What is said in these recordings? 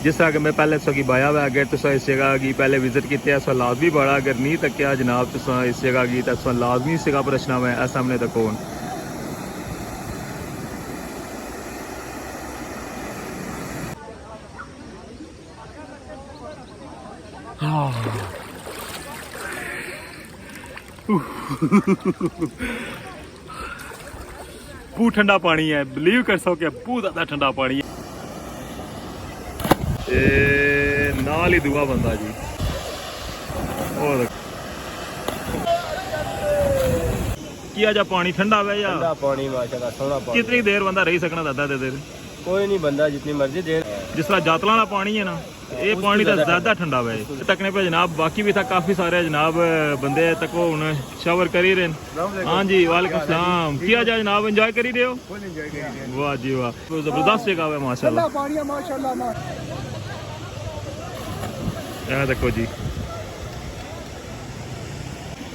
जिस तरह कि मैं पहले तुसा बाया हुआ अगर तुसा इस जगह की पहले विजिट किया तो लाजमी बड़ा अगर नहीं तकिया जनाब तुसा इस जगह की तो लाजमी इस जगह पर रचना हुआ है सामने तक कौन बहुत ठंडा पानी है बिलीव कर सको बहुत ज़्यादा ठंडा पानी है नाल ही दूआ बंदा जी और किया जा पानी ठंडा है या ठंडा पानी माशाल्लाह सोना पानी कितनी देर बंदा रही सकना दादा दे देर कोई नहीं बंदा जितनी मर्जी देर जिस तरह जातला वाला पानी है ना ये पानी तो ज़्यादा ठंडा है तकने पे जनाब बाकी भी था काफ़ी सारे जनाब बंदे तको हूँ शावर कर ही रहे हाँ जी वालेकुम सलाम किया जाए जनाब एंजॉय कर ही रहे हो वाह जी वाह तो ज़बरदस्त जगह है माशाल्लाह देखो जी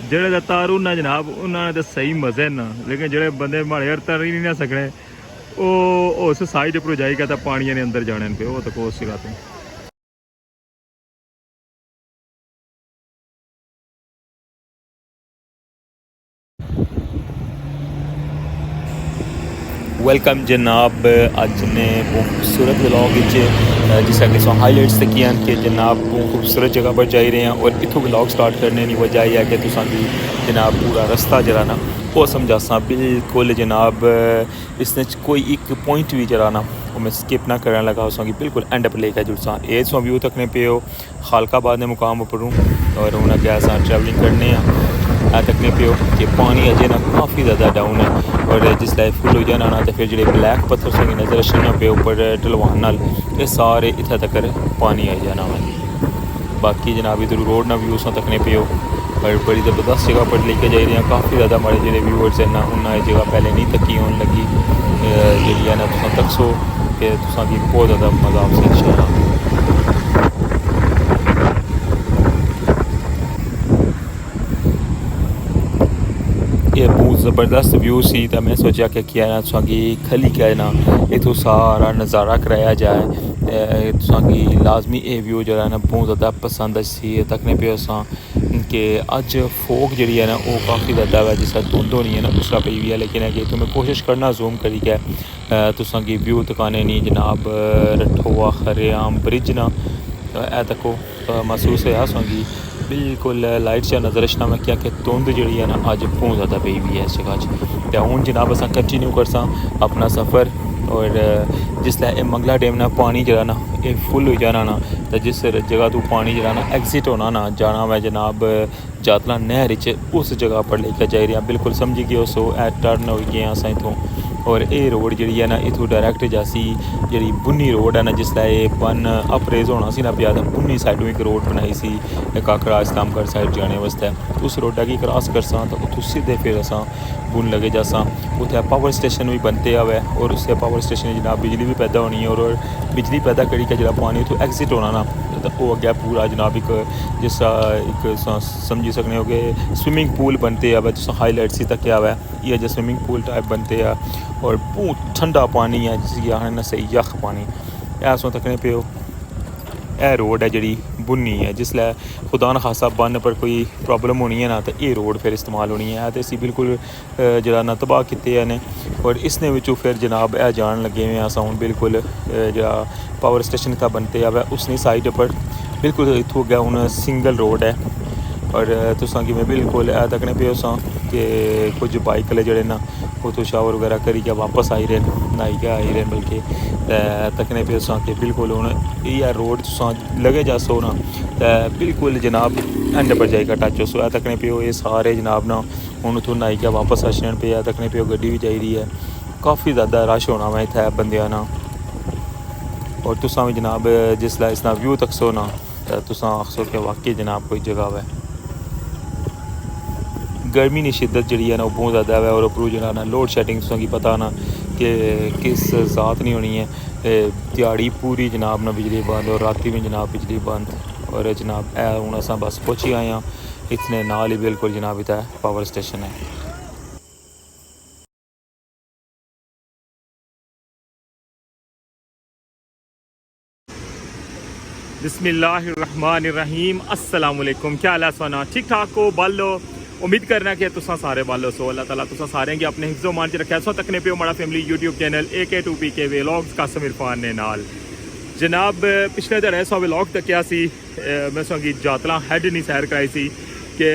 जेड़े तारू ना जनाब उन्होंने तो सही मजे ना लेकिन जेड़े बंदे माड़े तर ही नहीं ना सकने वो उस साइड पर जाएगा तो पानी ने अंदर जाने पे वो तो कोस जगह तो वेलकम जनाब अज ने बहुत खूबसूरत व्लॉग जिस तरह कि हाईलाइट्स किया कि जनाब बहुत खूबसूरत जगह पर जा रहे हैं और इतों व्लॉग स्टार्ट करने की वजह यह है कि तुसांगी जनाब पूरा रास्ता जरा ना वो समझासा बिल्कुल जनाब इसने कोई एक पॉइंट भी जरा ना वो मैं स्किप ना करने लगा उसकी बिल्कुल एंड पर लेकर जुड़सा ए सो व्यू तकने पे हो खालकाबाद के मुकाम पर हूँ और उन्हें क्या ट्रैवलिंग करने तकने पे हो कि पानी अजे ना काफ़ी ज़्यादा डाउन है और जिसलै फुल हो जाना ना तो फिर जो ब्लैक पत्थर से नज़र रशना पे ऊपर ढलवान नाल ये सारे इत्थे तक पानी आई जाना वा बाकी जनाब इधर रोड ना व्यू उस तकने पे हो और बड़ी ज़बरदस्त जगह पर लेके जा रहे हैं काफ़ी ज़्यादा हमारे जो व्यूअर्स हैं ना उन्हें जगह पहले नहीं तकी होने लगी जी है ना तुम तक सो कि तुसांगी बहुत ज़्यादा मज़ा आपसे इंशाल्लाह ये बहुत ज़बरदस्त व्यू सी तो मैं सोचा कि क्या ना तुसांगी खली क्या ना इतों सारा नज़ारा कराया जाए तुसांगी लाजमी ये व्यू जो है ना बहुत ज़्यादा पसंद सी तकने पे असां कि अज फोक जी है ना वो काफ़ी ज़्यादा है जिस धुंध होनी है ना उस तरह पई हुई है लेकिन है तो मैं कोशिश करना जूम करी के तुसांगी व्यू तकाने नहीं जनाब रठोआ खरेआम ब्रिज ना ए तको महसूस होया तुसांगी बिल्कुल लाइट चा नज़र रचना मैं क्या कि धुंध जी है ना अज बहुत ज़्यादा पई हुई है इस जगह तो हूँ जनाब अस कंटिन्यू करसा अपना सफ़र और जिसलै मंगला डैम ना पानी जरा ना ये फुल हो जाना ना तो जिस जगह तू पानी जरा ना एग्जिट होना ना जाना मैं जनाब जातला नहर उस जगह पर लेकर जा रहा बिल्कुल समझी गए उस टर्न हो गए अस इतों और ये रोड जी है ना इतों डायरैक्ट जासी जी बुन्नी रोड है ना जिसलै ये बन अप्रेज होना सी ना पिया बुन्नी साइडों एक रोड बनाई सी काकड़ा इस्लामगढ़ साइड जाने वास्ते उस रोडा की क्रॉस करसा तो उतों सीधे फिर असा बुन लगे जासा उत्थे पावर स्टेशन भी बनते आवे और उससे पावर स्टेशन जनाब बिजली भी पैदा होनी है और बिजली पैदा करी के जो पानी उतों एग्जिट होना ना तो वो अगे पूरा जनाब एक जिस एक समझी सकने हो कि स्विमिंग पूल बनते आवे तो हाईलाइट सी तक आवे ये जो स्विमिंग पूल टाइप बनते हैं और बहुत ठंडा पानी है जिसकी आखने ना सही यख पानी ऐसों तकने पे यह रोड है जी बुनी है जिसलै खुदा न खासा बन पर कोई प्रॉब्लम होनी है ना तो ये रोड फिर इस्तेमाल होनी है तो इसी बिल्कुल जरा ना तबाह किए ने और इसने विचों फिर जनाब यह जान लगे हुए अस हूँ बिल्कुल जरा पावर स्टेशन का बनते आवे उसने साइड पर बिल्कुल इतों अगर हूँ सिंगल रोड है और तुसा कि मैं बिल्कुल ए तकने पे कि कुछ बाइक वाले जड़े ना वो तो शावर वगैरह करी के वापस आई रहे नहाई के आई रहे बल्कि तकने पे कि बिल्कुल हूँ ये रोड तुसा लगे जा सो ना बिल्कुल जनाब एंड पर जाएगा टच उस तकने पे ये सारे जनाब ना हूँ उतों नहाई के वापस आने पे तकने पे गड्डी भी चाहिए है काफ़ी ज़्यादा रश होना मैं इतना बंदियां ना और तुसा भी जनाब जिसलै इसना व्यू तक सो ना तुसा आखसो कि वाकई जनाब कोई जगह है गर्मी की शिद्दत जी है ना बहुत ज़्यादा है और उपरू जो ना लोड शेडिंग तुसेंगी पता ना कि किस ज़ात नहीं होनी है दिहाड़ी पूरी जनाब ना बिजली बंद और राती भी जनाब बिजली बंद और जनाब हूँ अस बस पहुँची आए हैं इतने नाल ही बिल्कुल जनाब इतना पावर स्टेशन है बिस्मिल्लाहिर्रहमानिर्रहीम अस्सलाम वालेकुम। क्या हाल है सोना? ठीक ठाक हो? बालो उम्मीद करना कि तुसा सारे बालो सो। अल्लाह ताला तुसा सारे गी अपने हिफ्ज़ो मान च रखा। सो तकने पे हमारा family YouTube channel AK2PK vlogs Qasim Irfan ने नाल जनाब पिछले दिहाड़े सौ व्लॉग तकिया सी। मैं संगी जातला हैड नहीं सैर कराई सी कि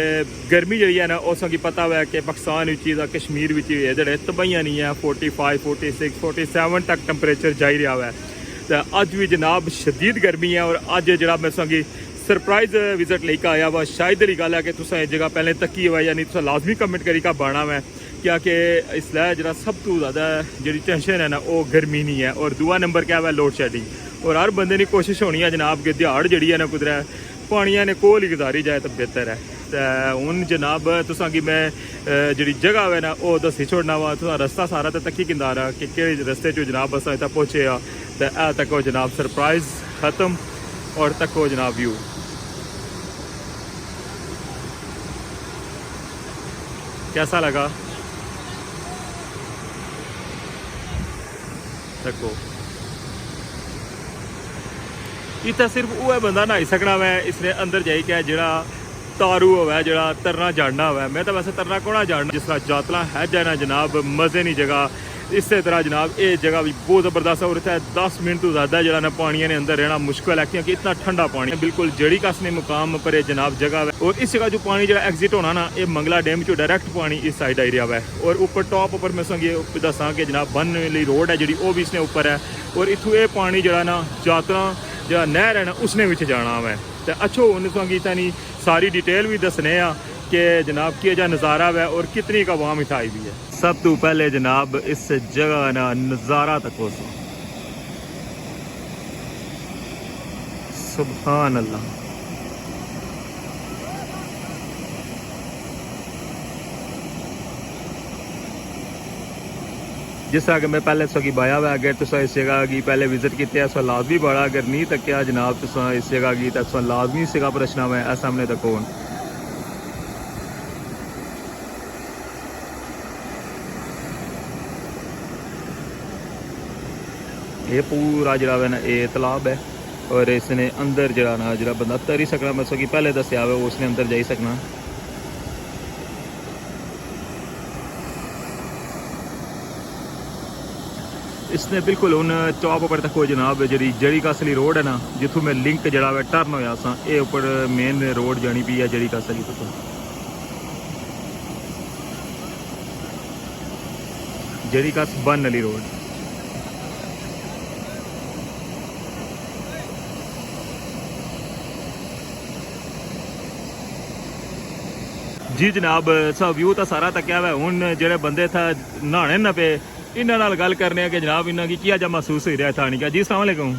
गर्मी जी है ना उस संगी पता हुआ कि पाकिस्तान या कश्मीर जो तबाहियां नहीं है 45 46 47 तक टैंपरेचर जा रहा है। तो अज भी जनाब शदीद गर्मी है और अज जो मैं संगी सरप्राइज विजिट लेकर आया वा। शायद ये गल है कि तुम जगह पहले तकी हुआ यानी तुम लाजमी कमेंट करी का बाना वै क्या कि इसलिए जो सब तो ज़्यादा जी टेंशन है ना वो गर्मी नहीं है। और दूआ नंबर क्या है लोड शेडिंग। और हर बंदे की कोशिश होनी है जनाब कि दिहाड़ जी है ना कुदरै पानिया ने कोल ही गुजारी जाए तो बेहतर है। तो हूँ जनाब तुसा कि मैं जी जगह है ना वो दसी छोड़ना वा। तुसा रस्ता सारा तो तकी किंदा रहा कि किहड़े रस्ते चो जनाब अस इतना पहुँचे आ। तो ए तको जनाब सरप्राइज ख़त्म और तको जनाब व्यू कैसा लगा तको। इतना सिर्फ वो बंदा नहाई सकना वै इसने अंदर जाई के जरा तारू होवे जरा तरना जानना होवे। मैं तो वैसे तरना कोना जानना जिस तरह जातला है जाना जनाब मज़े नहीं जगह। इस तरह जनाब ये जगह भी बहुत ज़बरदस्त है और इतना 10 मिनट तो ज़्यादा जरा ना पानी ने अंदर रहना मुश्किल है क्योंकि इतना ठंडा पानी है। बिल्कुल जड़ी कसने मुकाम पर जनाब जगह है। और इस जगह जो पानी जो एग्जिट होना ना ये मंगला डैम चो डायरैक्ट पानी इस साइड आई रहा है। और ऊपर टॉप पर मैं संगे दसा कि जनाब बन वाली रोड है जी वो भी इसने ऊपर है। और इतों ये पानी जरा ना जातरा जो नहर है ना उसने विच जाना है। तो अच्छो उन्हें इतनी सारी डिटेल भी दसने कि जनाब कि जा नज़ारा है और कितनी का वाम इतना आई भी है। सब तो पहले जनाब इस जगह ना नज़ारा तक हो सुभान अल्लाह। जिस तरह कि मैं पहले सो की बाया हुआ अगर तुस इस जगह की पहले विजिट किया सो लाजमी बड़ा अगर नहीं तकिया जनाब तुस इस जगह की तो लाजमी इस जगह पर रचना हुआ है सामने तक हो। ये पूरा जरा है ना ये तालाब है और इसने अंदर जरा ना जरा बंदा तरी सकना मैं सो की पहले दसिया हुआ उसने अंदर जाई सकना। इसने बिल्कुल उन चौक पर तक जनाब जी जड़ी कासली रोड है ना जितों मैं लिंक जरा वे टर्न होया सा ये उपर मेन रोड जानी पी है जड़ी कासली तो जड़ी कास बन वाली रोड। जी जनाब सब व्यू तो सारा तकिया हुआ। हूँ जो बंदे था नहाने न पे इन्होंने गल करने कि जनाब इन्हों की क्या महसूस हो रहा था नहीं क्या। जी अस्सलाम वालेकुम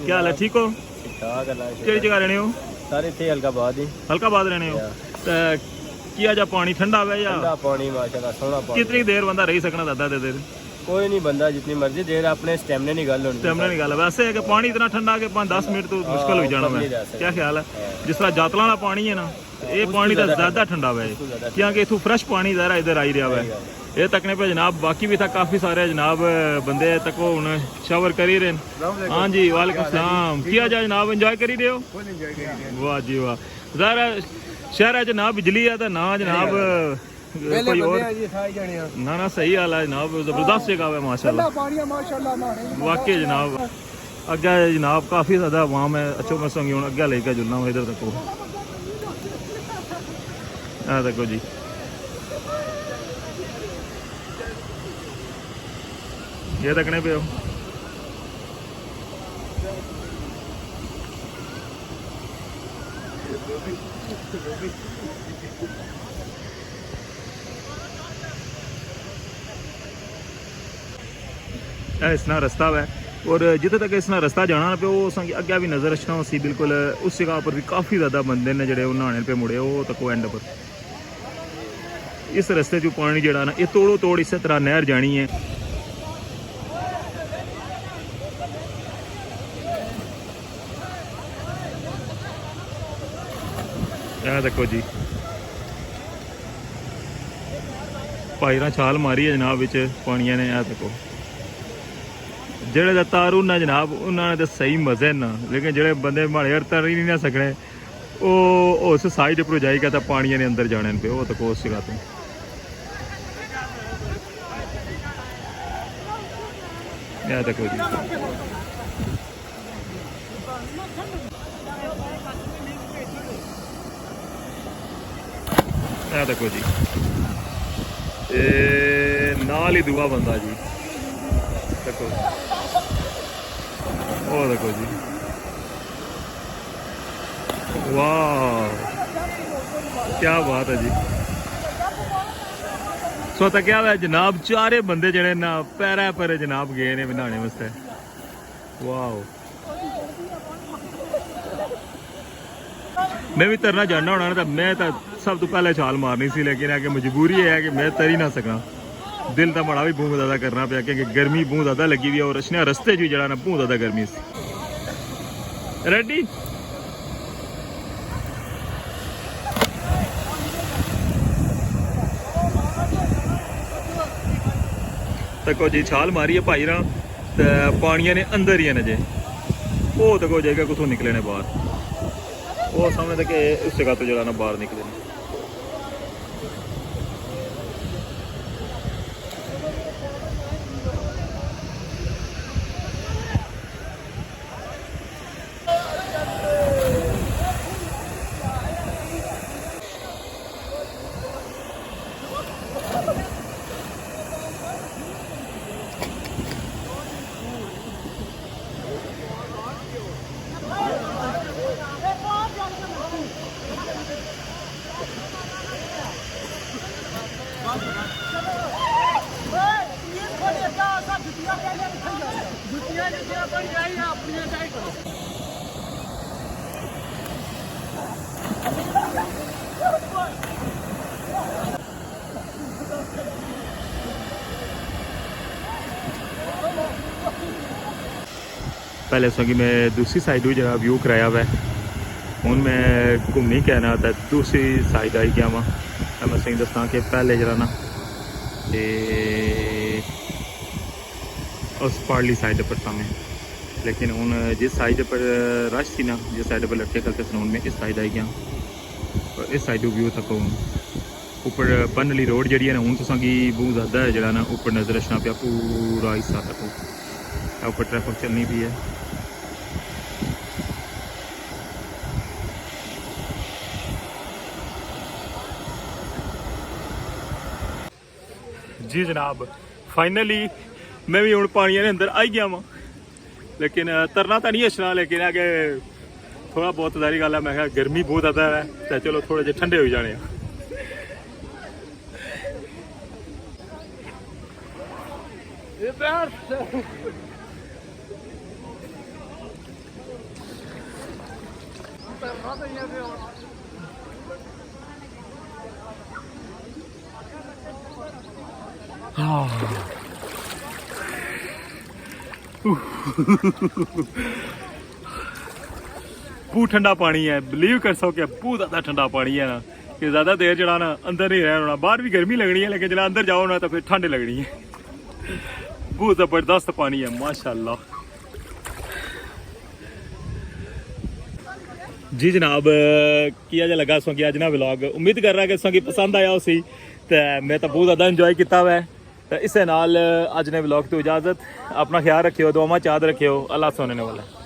क्या हाल है? ठीक हो? किहड़ी जगह रहने हो? हल्काबाद रहने हो? किया जा पानी ठंडा है या पानी माशाल्लाह सोना पानी। कितनी देर बंदा रही सकना ज़्यादा देर? कोई नहीं बंदा जितनी मर्जी देर अपने स्टेमिना नहीं गल होनी। स्टेमिना नहीं गल वैसे है कि पानी इतना ठंडा कि 5-10 मिनट तो मुश्किल हो जाना है। क्या ख्याल है? जिस तरह जातला वाला पानी है ना ये पानी तो ज़्यादा ठंडा है क्योंकि इतों फ्रैश पानी ज़रा इधर आई रहा है। ये तकने पे जनाब बाकी भी था काफ़ी सारे जनाब बंदे तक हूँ शावर कर ही रहे। हाँ जी वालेकुम सलाम किया जाए जनाब इंजॉय करी रहे हो? वाह जी वाह। ज़रा शहर जनाब बिजली है तो ना जनाब कोई और ना ना सही हाल है जनाब ज़बरदस्त जगह है माशाल्लाह वाकई जनाब। अगे जनाब काफ़ी ज़्यादा अवाम है। अच्छो मैं संगी हूँ अगे लेकर जुलना इधर तको देखो जी ये तकने पे हो। इसना रस्ता है और जितने तक इसना रस्ता जाना पे वो अगे भी नज़र रखना उसी बिल्कुल उस जगह पर भी काफ़ी ज़्यादा बंदे ने जोड़े नहाने पे मुड़े वो तको एंड पर। इस रस्ते चो पानी जड़ा ना ये तोड़ो तोड़ इस तरह नहर जानी है। देखो जी भाई ना छाल मारी है जनाब पानिया ने। देखो ਜਿਹੜੇ ਦਾ ਤਾਰੂ ਨਾ जनाब उन्होंने तो सही मजे ना लेकिन ਜਿਹੜੇ ਬੰਦੇ ਮਾੜੇ ਹਰ ਤਰ ਹੀ ਨਹੀਂ ਨਾ ਸਕਣੇ ਉਹ ਉਸ ਸਾਈਡ ਪਰ ਜਾਏਗਾ ਤਾਂ ਪਾਣੀਆਂ ਨੇ ਅੰਦਰ ਜਾਣੇ ਨੇ ਉਹ ਤਾਂ ਕੋਸ ਸਿਗਾ ਤੂੰ ਇਹ ਤਾਂ ਕੋਈ ਇਹ ਦੇਖੋ ਜੀ ਇਹ ਨਾਲ ਹੀ ਦੂਆ ਬੰਦਾ ਜੀ ਦੇਖੋ ਉਹ ਦੇਖੋ ਜੀ ਵਾਹ ਕੀ ਬਾਤ ਹੈ ਜੀ ਸੋ ਤਾਂ ਕਿਹਾ ਹੈ ਜਨਾਬ ਚਾਰੇ ਬੰਦੇ ਜਿਹੜੇ ਨਾ ਪੈਰਾਂ ਪਰ ਜਨਾਬ ਗਏ ਨੇ ਬਣਾਉਣੇ ਵਾਸਤੇ ਵਾਓ मैं भी तरना जानना होना तो मैं तो सब तो पहले छाल मारनी सी लेकिन है कि मजबूरी है कि मैं तर ही ना सका दिल तो बड़ा भी बहुत ज़्यादा करना पाया क्योंकि गर्मी बहुत ज़्यादा लगी हुई है और असने रस्ते च भी जरा ना बहुत ज़्यादा गर्मी सी रेडी तको जी छाल मारी है भाई रा तो पानिया ने अंदर ही है न जे वो तको जाएगा कुछ निकले ने बाहर वो सामने तक उस जगह तो जरा ना बाहर निकले पहले सो कि मैं दूसरी साइड भी जरा व्यू कराया हुआ है हूँ मैं घूमने कहना तो दूसरी साइड आई गया वहाँ मैं सिंह दसा कि पहले जरा ना उस पारली साइड पर था मैं लेकिन हूँ जिस साइड पर रश थी ना जिस साइड पर लड़के करते सलून में इस साइड आई गया और इस साइड व्यू तक ऊपर बनली रोड जी है ना हूँ तो बहुत ज़्यादा है जरा ना ऊपर नज़र रखना पाया पूरा हिस्सा तक ऊपर ट्रैफिक चलनी भी है जी जनाब फाइनली मैं भी हूँ पानी के अंदर आई गया वहाँ लेकिन तरना तो नहीं अच्छा लेकिन है कि थोड़ा बहुत सारी गल है मैं गर्मी बहुत ज़्यादा है तो चलो थोड़े जे ठंडे हो जाने बहुत ठंडा पानी है बिलीव कर सको कि बहुत ज़्यादा ठंडा पानी है ना कि ज़्यादा देर जरा ना अंदर नहीं रहना बाहर भी गर्मी लगनी है लेकिन जरा अंदर जाओ ना तो फिर ठंड लगनी है बहुत ज़बरदस्त पानी है माशाल्लाह जी जनाब किया जा लगा सो कि अज ना व्लॉग उम्मीद कर रहा कि सो कि पसंद आया उसी तो मैं तो बहुत ज़्यादा इंजॉय किया हुआ है तो इस नाल अज ने व्लॉग तो इजाज़त अपना ख्याल रखियो दुआवां चाद रखियो अल्लाह सोने वाला